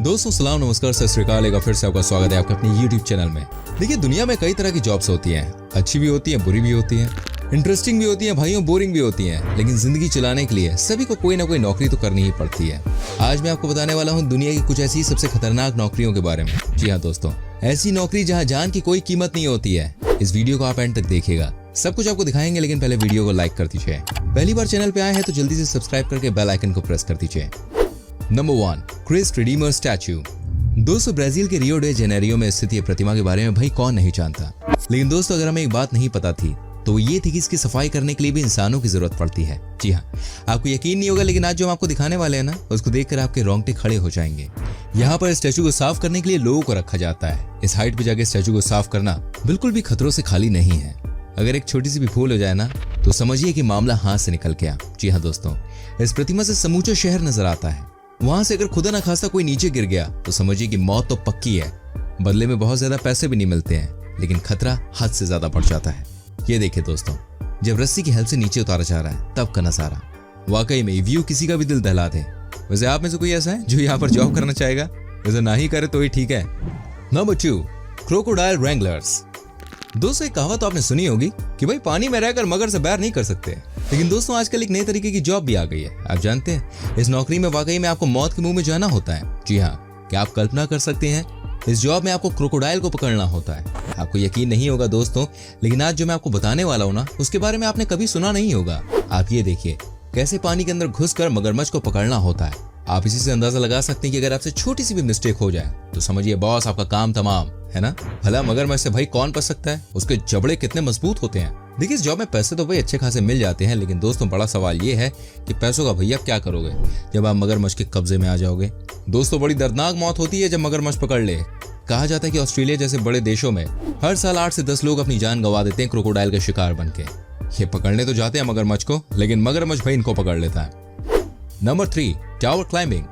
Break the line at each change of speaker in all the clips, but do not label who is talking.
दोस्तों सलाम नमस्कार सत श्री अकाल। एक बार फिर से आपका स्वागत है आपके अपने YouTube चैनल में। देखिए दुनिया में कई तरह की जॉब्स होती हैं, अच्छी भी होती हैं, बुरी भी होती हैं, इंटरेस्टिंग भी होती हैं, भाइयों बोरिंग भी होती हैं, लेकिन जिंदगी चलाने के लिए सभी को कोई ना कोई नौकरी तो करनी ही पड़ती है। आज मैं आपको बताने वाला हूँ दुनिया की कुछ ऐसी सबसे खतरनाक नौकरियों के बारे में। जी हाँ दोस्तों, ऐसी नौकरी जहाँ जान की कोई कीमत नहीं होती है। इस वीडियो को आप एंड तक देखिएगा, सब कुछ आपको दिखाएंगे, लेकिन पहले वीडियो को लाइक कर दीजिए। पहली बार चैनल पे आए हैं तो जल्दी से सब्सक्राइब करके बेल आइकन को प्रेस कर दीजिए। Number 1, Christ Redeemer statue. दोस्तों ब्राजील के रियो डे जेनेरियो में स्थित ये प्रतिमा के बारे में भाई कौन नहीं जानता। लेकिन दोस्तों अगर हमें एक बात नहीं पता थी तो वो ये थी कि इसकी सफाई करने के लिए भी इंसानों की जरूरत पड़ती है। जी हाँ, आपको यकीन नहीं होगा, लेकिन आज जो हम आपको दिखाने वाले हैं ना, उसको देखकर आपके रोंगटे खड़े हो जाएंगे। यहाँ पर स्टैचू को साफ करने के लिए लोगों को रखा जाता है। इस हाइट पे जाके स्टैचू को साफ करना बिल्कुल भी खतरों से खाली नहीं है। अगर एक छोटी सी भी भूल हो जाए ना तो समझिए कि मामला हाथ से निकल गया। जी हाँ दोस्तों, इस प्रतिमा से समूचा शहर नजर आता है। वहां से अगर खुदा न खास्ता कोई नीचे गिर गया तो समझिए कि मौत तो पक्की है। बदले में बहुत ज्यादा पैसे भी नहीं मिलते हैं, लेकिन खतरा हद से ज्यादा बढ़ जाता है। ये देखिए दोस्तों, जब रस्सी की हेल्प से नीचे उतारा जा रहा है तब का नजारा वाकई में व्यू किसी का भी दिल दहला दे। वैसे आप में से कोई ऐसा है जो यहाँ पर जॉब करना चाहेगा? वैसे ना ही करे तो ही ठीक है। Number 2, crocodile wranglers. दोस्तों एक कहावत तो आपने सुनी होगी कि भाई पानी में रहकर मगर से बैर नहीं कर सकते, लेकिन दोस्तों आजकल एक नए तरीके की जॉब भी आ गई है। आप जानते हैं इस नौकरी में वाकई में आपको मौत के मुंह में जाना होता है। जी हाँ, क्या आप कल्पना कर सकते हैं, इस जॉब में आपको क्रोकोडाइल को पकड़ना होता है। आपको यकीन नहीं होगा दोस्तों, लेकिन आज जो मैं आपको बताने वाला हूँ ना, उसके बारे में आपने कभी सुना नहीं होगा। आप ये देखिए कैसे पानी के अंदर घुसकर मगरमच्छ को पकड़ना होता है। आप इसी से अंदाजा लगा सकते हैं कि अगर आपसे छोटी सी भी मिस्टेक हो जाए तो समझिए बॉस आपका काम तमाम है ना। भला मगरमच्छ से भाई कौन बच सकता है, उसके जबड़े कितने मजबूत होते हैं। देखिए इस जॉब में पैसे तो भाई अच्छे खासे मिल जाते हैं, लेकिन दोस्तों बड़ा सवाल ये है कि पैसों का भैया क्या करोगे जब आप मगरमच्छ के कब्जे में आ जाओगे। दोस्तों बड़ी दर्दनाक मौत होती है जब मगरमच्छ पकड़ ले। कहा जाता है कि ऑस्ट्रेलिया जैसे बड़े देशों में हर साल 8 से 10 लोग अपनी जान गंवा देते हैं क्रोकोडाइल के शिकार बनके। ये पकड़ने तो जाते हैं मगरमच्छ को, लेकिन मगरमच्छ भाई इनको पकड़ लेता है। Number 3, tower climbing.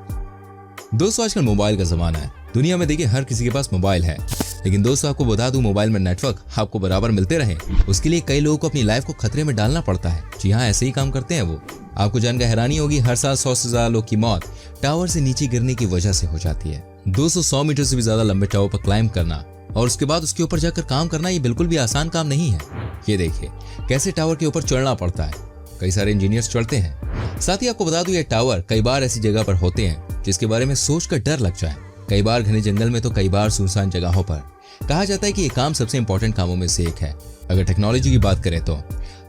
दोस्तों आजकल मोबाइल का जमाना है। दुनिया में देखिए हर किसी के पास मोबाइल है, लेकिन दोस्तों आपको बता दूं मोबाइल में नेटवर्क आपको बराबर मिलते रहे, उसके लिए कई लोगों को अपनी लाइफ को खतरे में डालना पड़ता है। जी हाँ, ऐसे ही काम करते हैं वो। आपको जानकर हैरानी होगी, हर साल 100 से ज्यादा लोग की मौत टावर से नीचे गिरने की वजह से हो जाती है। दोस्तों 100 मीटर से भी ज्यादा लंबे टावर पर क्लाइंब करना और उसके बाद उसके ऊपर जाकर काम करना, ये बिल्कुल भी आसान काम नहीं है। ये देखिए कैसे टावर के ऊपर चढ़ना पड़ता है। कई सारे इंजीनियर्स चढ़ते हैं। साथ ही आपको बता दूं ये टावर कई बार ऐसी जगह पर होते हैं जिसके बारे में सोचकर डर लग जाए। कई बार घने जंगल में तो कई बार सुनसान जगहों पर। कहा जाता है कि ये काम सबसे इंपॉर्टेंट कामों में से एक है अगर टेक्नोलॉजी की बात करें तो।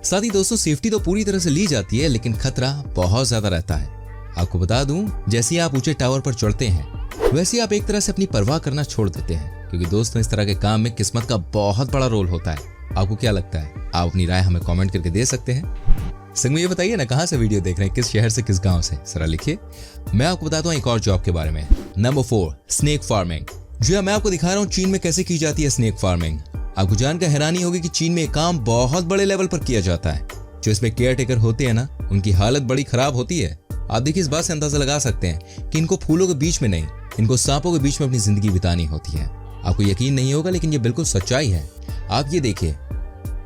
साथ ही दोस्तों सेफ्टी तो पूरी तरह से ली जाती है, लेकिन खतरा बहुत ज्यादा रहता है। आपको बता दूं जैसे ही आप ऊंचे टावर पर चढ़ते हैं वैसे आप एक तरह से अपनी परवाह करना छोड़ देते हैं, क्योंकि दोस्तों इस तरह के काम में किस्मत का बहुत बड़ा रोल होता है। आपको क्या लगता है? आप अपनी राय हमें कमेंट करके दे सकते हैं। संग में ये बताइए ना कहाँ से वीडियो देख रहे हैं, किस शहर से, किस गांव से, जरा लिखिए। मैं आपको बताता हूँ एक और जॉब के बारे में। Number 4, snake farming. जी हाँ, मैं आपको दिखा रहा हूँ चीन में कैसे की जाती है स्नेक फार्मिंग। आपको जानकर हैरानी होगी कि चीन में एक काम बहुत बड़े लेवल पर किया जाता है। जो इसमें केयर टेकर होते हैं ना, उनकी हालत बड़ी खराब होती है। आप देखिए इस बात से अंदाजा लगा सकते हैं कि इनको फूलों के बीच में नहीं, इनको सांपों के बीच में अपनी जिंदगी बितानी होती है। आपको यकीन नहीं होगा, लेकिन ये बिल्कुल सच्चाई है। आप ये देखिए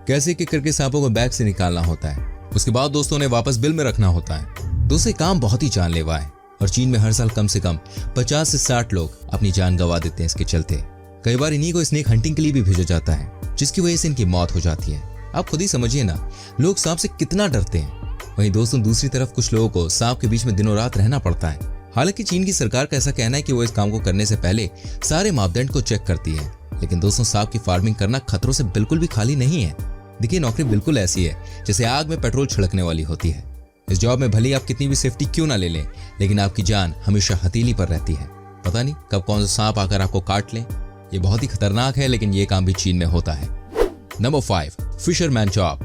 कैसे कि करके सांपों को बैग से निकालना होता है, उसके बाद दोस्तों ने वापस बिल में रखना होता है। दोस्तों काम बहुत ही जानलेवा है और चीन में हर साल कम से कम 50 से 60 लोग अपनी जान गंवा देते हैं इसके चलते। कई बार इन्हीं को स्नेक हंटिंग के लिए भी भेजा जाता है, जिसकी वजह से इनकी मौत हो जाती है। आप खुद ही समझिए ना, लोग सांप से कितना डरते हैं। वहीं दोस्तों दूसरी तरफ कुछ लोगों को सांप के बीच में दिनों रात रहना पड़ता है। हालांकि चीन की सरकार का ऐसा कहना है कि वो इस काम को करने से पहले सारे मापदंड को चेक करती है, लेकिन दोस्तों सांप की फार्मिंग करना खतरों से बिल्कुल भी खाली नहीं है। देखिए नौकरी बिल्कुल ऐसी है जैसे आग में पेट्रोल छिड़कने वाली होती है। इस जॉब में भले आप कितनी भी सेफ्टी क्यों ना ले लें, लेकिन आपकी जान हमेशा हथेली पर रहती है। पता नहीं कब कौन सा सांप आकर आपको काट ले। ये बहुत ही खतरनाक है, लेकिन ये काम भी चीन में होता है। Number 5, fisherman job.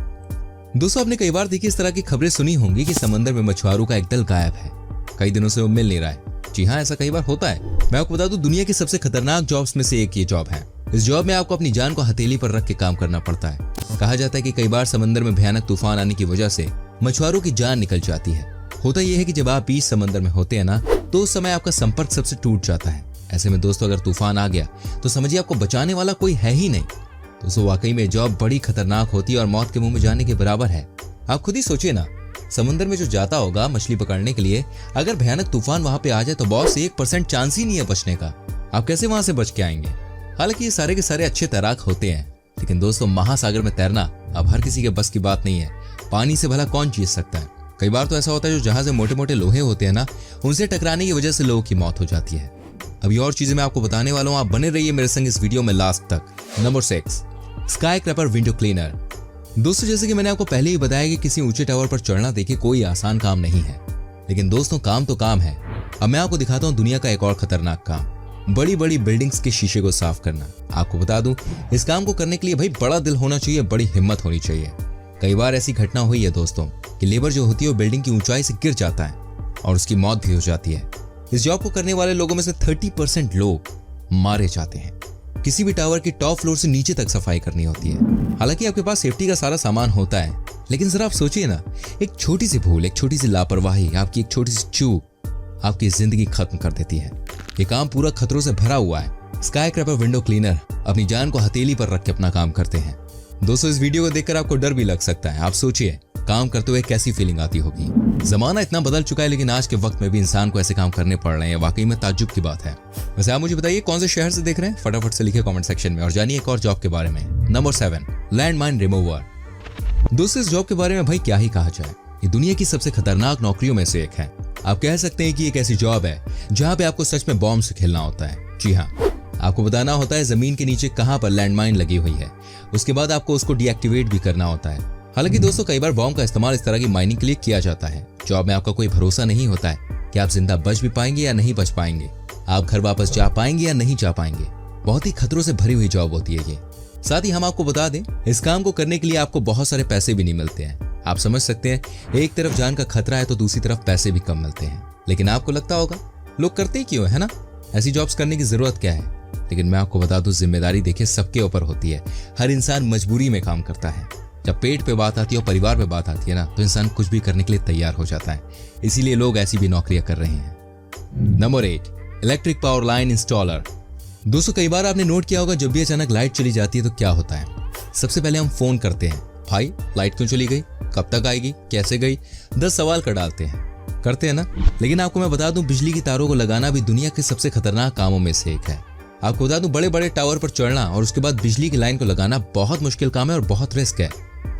दोस्तों आपने कई बार देखी इस तरह की खबरें सुनी होंगी कि समंदर में मछुआरों का एक दल गायब है, कई दिनों से वो मिल नहीं रहा है। जी हाँ, ऐसा कई बार होता है। मैं आपको बता दूं दुनिया की सबसे खतरनाक जॉब्स में से एक ये जॉब है। इस जॉब में आपको अपनी जान को हथेली पर रख के काम करना पड़ता है। कहा जाता है कि कई बार समंदर में भयानक तूफान आने की वजह से मछुआरों की जान निकल जाती है। होता यह है कि जब आप बीच समंदर में होते हैं ना, तो उस समय आपका संपर्क सबसे टूट जाता है। ऐसे में दोस्तों अगर तूफान आ गया तो समझिए आपको बचाने वाला कोई है ही नहीं। दोस्तों वाकई में जॉब बड़ी खतरनाक होती है और मौत के मुंह में जाने के बराबर है। आप खुद ही सोचिए ना, समुद्र में जो जाता होगा मछली पकड़ने के लिए, अगर भयानक तूफान वहां पे आ जाए तो बॉस 1% चांस ही नहीं है बचने का। आप कैसे वहां से बच के आएंगे? हालांकि ये सारे के सारे अच्छे तैराक होते हैं, लेकिन दोस्तों महासागर में तैरना अब हर किसी के बस की बात नहीं है। पानी से भला कौन जीत सकता है? कई बार तो ऐसा होता है जो जहाज में मोटे मोटे लोहे होते हैं ना, उनसे टकराने की वजह से लोगों की मौत हो जाती है। अभी और चीजें मैं आपको बताने वाला हूँ, आप बने रहिए मेरे संग इस वीडियो में लास्ट तक। Number 6, skyscraper window cleaner. दोस्तों जैसे कि मैंने आपको पहले ही बताया कि किसी ऊंचे टावर पर चढ़ना देखिए कोई आसान काम नहीं है, लेकिन दोस्तों काम तो काम है। अब मैं आपको दिखाता हूँ दुनिया का एक और खतरनाक काम, बड़ी बड़ी बिल्डिंग्स के शीशे को साफ करना। आपको बता दूं, इस काम को करने के लिए भाई बड़ा दिल होना चाहिए, बड़ी हिम्मत होनी चाहिए। कई बार ऐसी घटना हुई है दोस्तों कि लेबर जो होती है वो बिल्डिंग की ऊंचाई से गिर जाता है और उसकी मौत भी हो जाती है। इस जॉब को करने वाले लोगों में से 30% लोग मारे जाते हैं। किसी भी टावर की टॉप फ्लोर से नीचे तक सफाई करनी होती है। हालांकि आपके पास सेफ्टी का सारा सामान होता है, लेकिन जरा आप सोचिए ना, एक छोटी सी भूल, एक छोटी सी लापरवाही, आपकी एक छोटी सी चूक आपकी जिंदगी खत्म कर देती है। ये काम पूरा खतरों से भरा हुआ है। स्काई क्रैपर विंडो क्लीनर अपनी जान को हथेली पर रख के अपना काम करते हैं। दोस्तों इस वीडियो को देखकर आपको डर भी लग सकता है। आप सोचिए काम करते हुए कैसी फीलिंग आती होगी। जमाना इतना बदल चुका है, लेकिन आज के वक्त में भी इंसान को ऐसे काम करने पड़ रहे हैं। वाकई में ताज्जुब की बात है। वैसे आप मुझे बताइए कौन से शहर से देख रहे हैं, फटाफट से लिखिए कमेंट सेक्शन में और जानिए एक और जॉब के बारे में। Number 7, land mine remover. दोस्तों इस जॉब के बारे में भाई क्या ही कहा जाए, ये दुनिया की सबसे खतरनाक नौकरियों में से एक है। आप कह सकते हैं कि एक ऐसी जॉब है जहां पे आपको सच में बॉम्ब से खेलना होता है। जी हाँ, आपको बताना होता है जमीन के नीचे कहां पर लैंडमाइन लगी हुई है, उसके बाद आपको उसको डीएक्टिवेट भी करना होता है। हालांकि दोस्तों कई बार बॉम्ब का इस्तेमाल इस तरह की माइनिंग के लिए किया जाता है। जॉब में आपका कोई भरोसा नहीं होता है कि आप जिंदा बच भी पाएंगे या नहीं बच पाएंगे, आप घर वापस जा पाएंगे या नहीं जा पाएंगे। बहुत ही खतरों से भरी हुई जॉब होती है ये। साथ ही हम आपको बता दें, इस काम को करने के लिए आपको बहुत सारे पैसे भी नहीं मिलते हैं। आप समझ सकते हैं, एक तरफ जान का खतरा है तो दूसरी तरफ पैसे भी कम मिलते हैं। लेकिन आपको लगता होगा लोग करते ही क्यों है ना, ऐसी जॉब्स करने की जरूरत क्या है। लेकिन मैं आपको बता दूं, जिम्मेदारी देखिए सबके ऊपर होती है। हर इंसान मजबूरी में काम करता है। जब पेट पे बात आती है और परिवार पे बात आती है ना, तो इंसान कुछ भी करने के लिए तैयार हो जाता है। इसीलिए लोग ऐसी भी नौकरियां कर रहे हैं। Number 8, electric power line installer. दोस्तों कई बार आपने नोट किया होगा, जब भी अचानक लाइट चली जाती है तो क्या होता है, सबसे पहले हम फोन करते हैं, भाई लाइट क्यों चली गई, कब तक आएगी, कैसे गई, 10 सवाल कर डालते हैं ना। लेकिन आपको मैं बता दूं, बिजली की तारों को लगाना भी दुनिया के सबसे खतरनाक कामों में से एक है। आपको बता दूं, बड़े बड़े टावर पर चढ़ना और उसके बाद बिजली की लाइन को लगाना बहुत मुश्किल काम है और बहुत रिस्क है।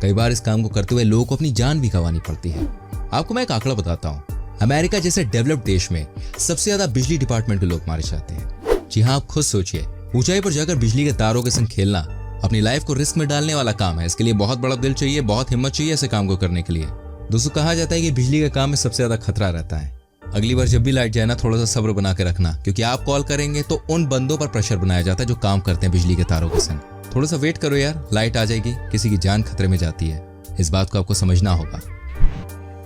कई बार इस काम को करते हुए लोगों को अपनी जान भी गंवानी पड़ती है। आपको मैं एक आंकड़ा बताता हूँ, अमेरिका जैसे डेवलप्ड देश में सबसे ज्यादा बिजली डिपार्टमेंट के लोग मारे जाते हैं। जी हाँ, आप खुद सोचिए, ऊंचाई पर जाकर बिजली के तारों के संग खेलना अपनी लाइफ को रिस्क में डालने वाला काम है। इसके लिए बहुत बड़ा दिल चाहिए, बहुत हिम्मत चाहिए ऐसे काम को करने के लिए। दोस्तों कहा जाता है कि बिजली के काम में सबसे ज्यादा खतरा रहता है। अगली बार जब भी लाइट जाए ना, थोड़ा सा सब्र बना के रखना, क्योंकि आप कॉल करेंगे तो उन बंदों पर प्रेशर बनाया जाता है जो काम करते हैं बिजली के तारों के संग। थोड़ा सा वेट करो यार, लाइट आ जाएगी, किसी की जान खतरे में जाती है, इस बात को आपको समझना होगा।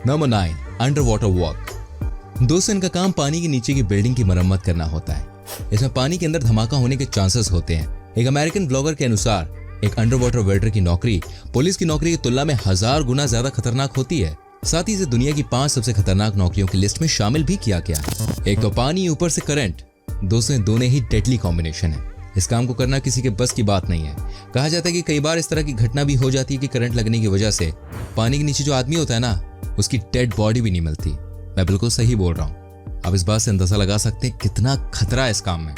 Number 9, under water walk. दोस्तों इनका काम पानी के नीचे की बिल्डिंग की मरम्मत करना होता है। इसमें पानी के अंदर धमाका होने के चांसेस होते हैं। एक अमेरिकन ब्लॉगर के अनुसार एक अंडर वाटर वेल्डर की नौकरी पुलिस की नौकरी की तुलना में 1000 गुना ज्यादा खतरनाक होती है। साथ ही इसे दुनिया की 5 सबसे खतरनाक नौकरियों की लिस्ट में शामिल भी किया गया है। एक तो पानी, ऊपर से करंट। दोस्तों दोनों ही डेडली कॉम्बिनेशन है। इस काम को करना किसी के बस की बात नहीं है। कहा जाता है कि कई बार इस तरह की घटना भी हो जाती है कि करंट लगने की वजह से पानी के नीचे जो आदमी होता है ना, उसकी डेड बॉडी भी नहीं मिलती। मैं बिल्कुल सही बोल रहा हूँ। आप इस बात से अंदाजा लगा सकते हैं कितना खतरा है इस काम में।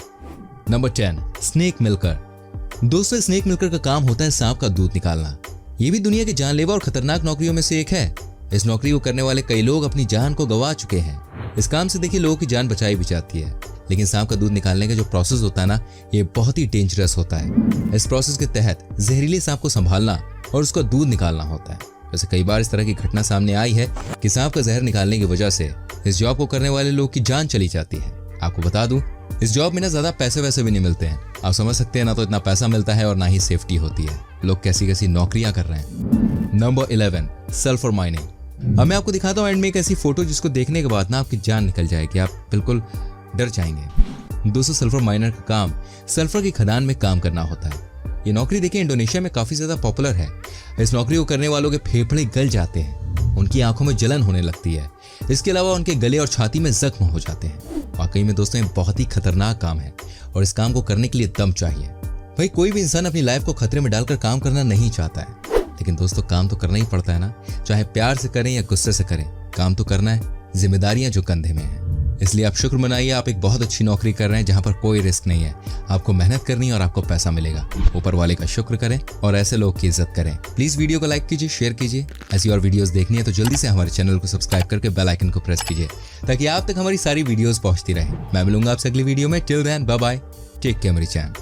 Number 10, snake milker. दोस्तों स्नेक मिल्कर का काम होता है सांप का दूध निकालना। ये भी दुनिया की जानलेवा और खतरनाक नौकरियों में से एक है। इस नौकरी को करने वाले कई लोग अपनी जान को गंवा चुके हैं। इस काम से देखिए लोगों की जान बचाई भी जाती है, लेकिन सांप का दूध निकालने का जो प्रोसेस होता है ना, ये बहुत ही डेंजरस होता है। इस प्रोसेस के तहत जहरीले सांप को संभालना और उसका दूध निकालना होता है। वैसे कई बार इस तरह की घटना सामने आई है कि सांप का जहर निकालने की वजह से इस जॉब को करने वाले लोग की जान चली जाती है। आपको बता दूं, इस जॉब में ना ज्यादा पैसे वैसे भी नहीं मिलते हैं। आप समझ सकते हैं, ना तो इतना पैसा मिलता है और ना ही सेफ्टी होती है। लोग कैसी कैसी नौकरियां कर रहे हैं। Number 11, sulphur mining. अब मैं आपको दिखाता हूँ एंड में एक ऐसी फोटो जिसको देखने के बाद ना आपकी जान निकल जाएगी, आप बिल्कुल डर जाएंगे। दोस्तों सल्फर माइनर का काम सल्फर की खदान में काम करना होता है। ये नौकरी देखिए इंडोनेशिया में काफी ज्यादा पॉपुलर है। इस नौकरी को करने वालों के फेफड़े गल जाते हैं, उनकी आंखों में जलन होने लगती है। इसके अलावा उनके गले और छाती में जख्म हो जाते हैं। वाकई में दोस्तों ये बहुत ही खतरनाक काम है और इस काम को करने के लिए दम चाहिए। भाई कोई भी इंसान अपनी लाइफ को खतरे में डालकर काम करना नहीं चाहता है, लेकिन दोस्तों काम तो करना ही पड़ता है ना, चाहे प्यार से करें या गुस्से से करें, काम तो करना है, जिम्मेदारियां जो कंधे में हैं। इसलिए आप शुक्र मनाइए, आप एक बहुत अच्छी नौकरी कर रहे हैं जहां पर कोई रिस्क नहीं है। आपको मेहनत करनी है और आपको पैसा मिलेगा। ऊपर वाले का शुक्र करें और ऐसे लोग की इज्जत करें। प्लीज वीडियो को लाइक कीजिए, शेयर कीजिए। ऐसी और वीडियोस देखनी है तो जल्दी से हमारे चैनल को सब्सक्राइब करके बेल आइकन को प्रेस कीजिए ताकि आप तक हमारी सारी वीडियोस पहुंचती रहे। मैं मिलूंगा आपसे अगली वीडियो में। Till then bye bye, take care मेरी चैन।